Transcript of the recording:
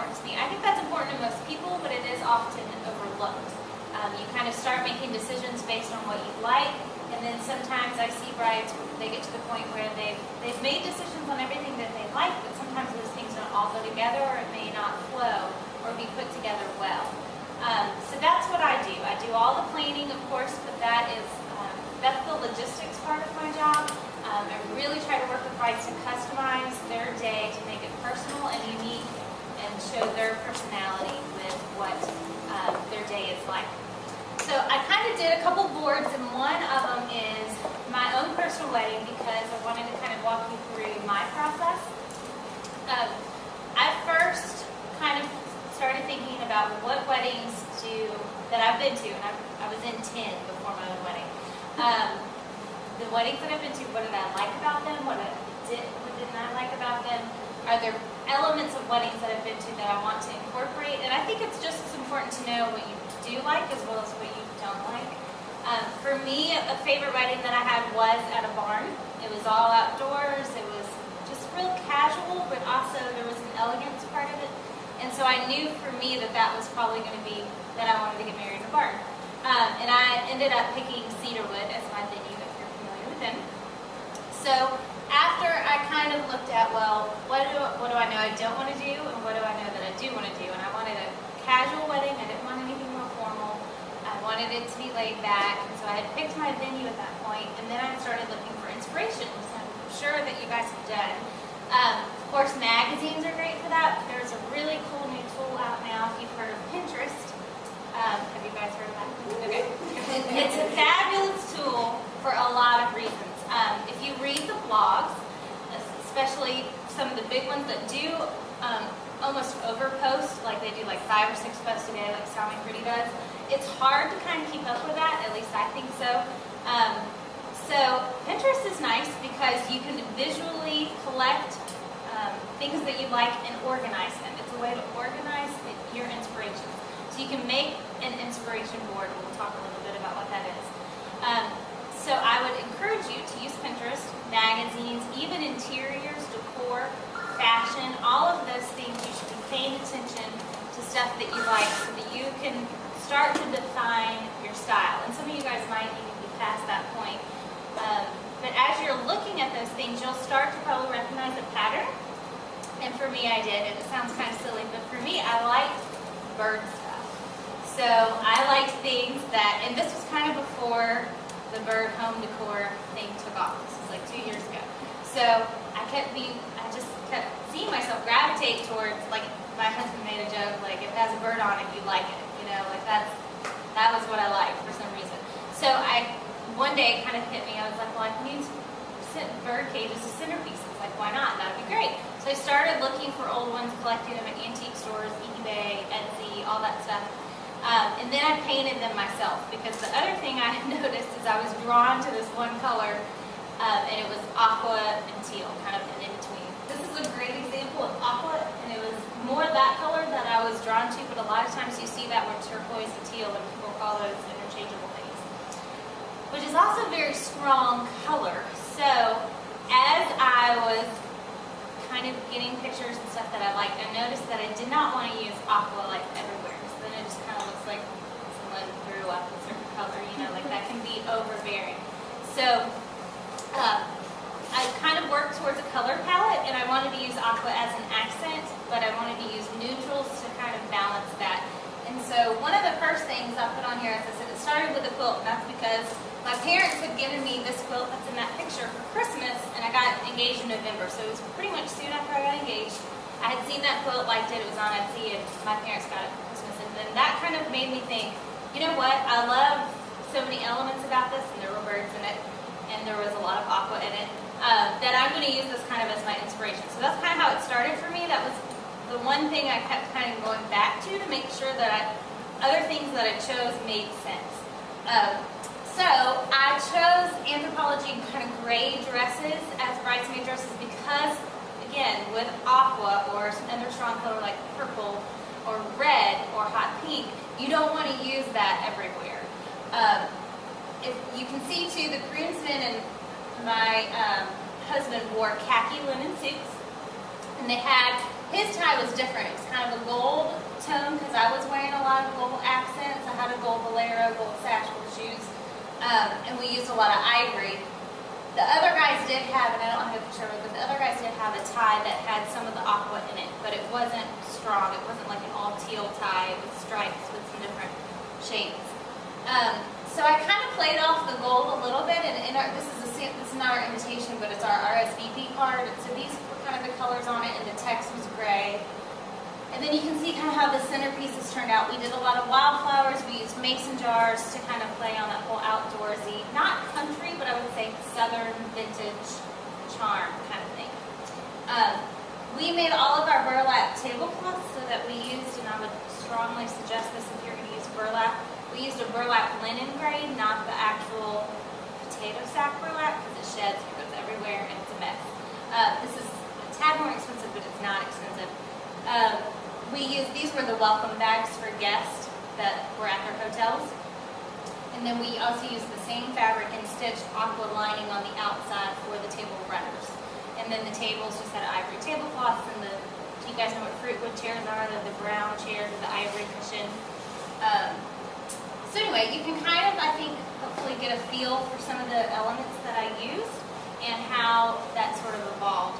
important to me. I think that's important to most people, but it is often overlooked. You kind of start making decisions based on what you like, and then sometimes I see brides, they get to the point where they've made decisions on everything that they like, but sometimes those things don't all go together, or it may not flow or be put together well. So that's what I do. I do all the planning, of course, but that's the logistics part of my job. I really try to work with brides to customize their day to make it personal and unique and show their personality with what their day is like. So I kind of did a couple boards, and one of them is my own personal wedding because I wanted to kind of walk you through my process. I first kind of started thinking about what weddings that I've been to, and I was in 10 before my own wedding. The weddings that I've been to, what did I like about them? What didn't I like about them? Are there elements of weddings that I've been to that I want to incorporate? And I think it's just as important to know what you do like as well as what you don't like. For me, a favorite wedding that I had was at a barn. It was all outdoors. It was just real casual, but also there was an elegance part of it. And so I knew for me that was probably going to be that I wanted to get married in a barn. And I ended up picking Cedarwood as my venue, if you're familiar with them. So after I kind of looked at, well, what do I know I don't want to do, and what do I know that I do want to do? And I wanted a casual wedding. I didn't want anything more formal. I wanted it to be laid back. And so I had picked my venue at that point, and then I started looking for inspiration, which I'm sure that you guys have done. Of course, magazines are great for that. There's a really cool new tool out now, if you've heard of Pinterest. Have you guys heard of that? Okay. It's a fabulous tool for a lot of reasons. If you read the blogs, especially some of the big ones that do almost overpost, like they do like 5 or 6 posts a day, like Sounding Pretty does, it's hard to kind of keep up with that, at least I think so. So Pinterest is nice because you can visually collect things that you like and organize them. It's a way to organize your inspirations. So you can make an inspiration board, and we'll talk a little bit about what that is. So I would encourage you to use Pinterest, magazines, even interiors, decor, fashion, all of those things. You should be paying attention to stuff that you like so that you can start to define your style. And some of you guys might even be past that point. But as you're looking at those things, you'll start to probably recognize a pattern. And for me, I did. And it sounds kind of silly, but for me, I liked bird stuff. So I liked things that, and this was kind of before the bird home decor thing took off. This was like 2 years ago. So I just kept seeing myself gravitate towards, like my husband made a joke, like if it has a bird on it, you like it. You know, like that was what I liked for some reason. So one day it kind of hit me. I was like, well, I can use bird cages as centerpieces. Like, why not? That would be great. So I started looking for old ones, collecting them at antique stores, eBay, Etsy, all that stuff. And then I painted them myself, because the other thing I noticed is I was drawn to this one color, and it was aqua and teal, kind of an in-between. This is a great example of aqua, and it was more that color that I was drawn to, but a lot of times you see that with turquoise and teal, and people call those interchangeable things, which is also a very strong color. So as I was kind of getting pictures and stuff that I liked, I noticed that I did not want to use aqua like everywhere. So then it just kind of looks like someone grew up a certain color, you know, like that can be overbearing. So I kind of worked towards a color palette, and I wanted to use aqua as an accent, but I wanted to use neutrals to kind of balance that. And so one of the first things I put on here, as I said, it started with a quilt, and that's because my parents had given me this quilt that's in that picture for Christmas, and I got engaged in November, so it was pretty much soon after I got engaged. I had seen that quilt, liked it, it was on Etsy, and my parents got it for Christmas, and then that kind of made me think, you know what, I love so many elements about this, and there were birds in it, and there was a lot of aqua in it, that I'm going to use this kind of as my inspiration. So that's kind of how it started for me. That was the one thing I kept kind of going back to make sure that other things that I chose made sense. So I chose Anthropologie kind of gray dresses as bridesmaid dresses because, again, with aqua or some other strong color like purple or red or hot pink, you don't want to use that everywhere. If you can see too, the groomsmen and my husband wore khaki linen suits, and they had His tie was different. It was kind of a gold tone because I was wearing a lot of gold accents. I had a gold bolero, gold sash, gold shoes, and we used a lot of ivory. The other guys did have, and I don't have a picture of it, but the other guys did have a tie that had some of the aqua in it, but it wasn't strong. It wasn't like an all teal tie with stripes with some different shades. So I kind of played off the gold a little bit, and this is not our invitation, but it's our RSVP card. And so these were kind of the colors on it, and the text was gray. And then you can see kind of how the centerpieces turned out. We did a lot of wildflowers. We used mason jars to kind of play on that whole outdoorsy, not country, but I would say southern vintage charm kind of thing. We made all of our burlap tablecloths so that we used, and I would strongly suggest this if you're going to use burlap, we used a burlap linen grade, not the actual potato sack burlap, because it sheds, it goes everywhere, and it's a mess. This is a tad more expensive, but it's not expensive. These were the welcome bags for guests that were at their hotels. And then we also used the same fabric and stitched aqua lining on the outside for the table runners. And then the tables just had ivory tablecloths, and you guys know what fruitwood chairs are, the brown chairs with the ivory cushion. So anyway, you can kind of, I think, hopefully get a feel for some of the elements that I used and how that sort of evolved.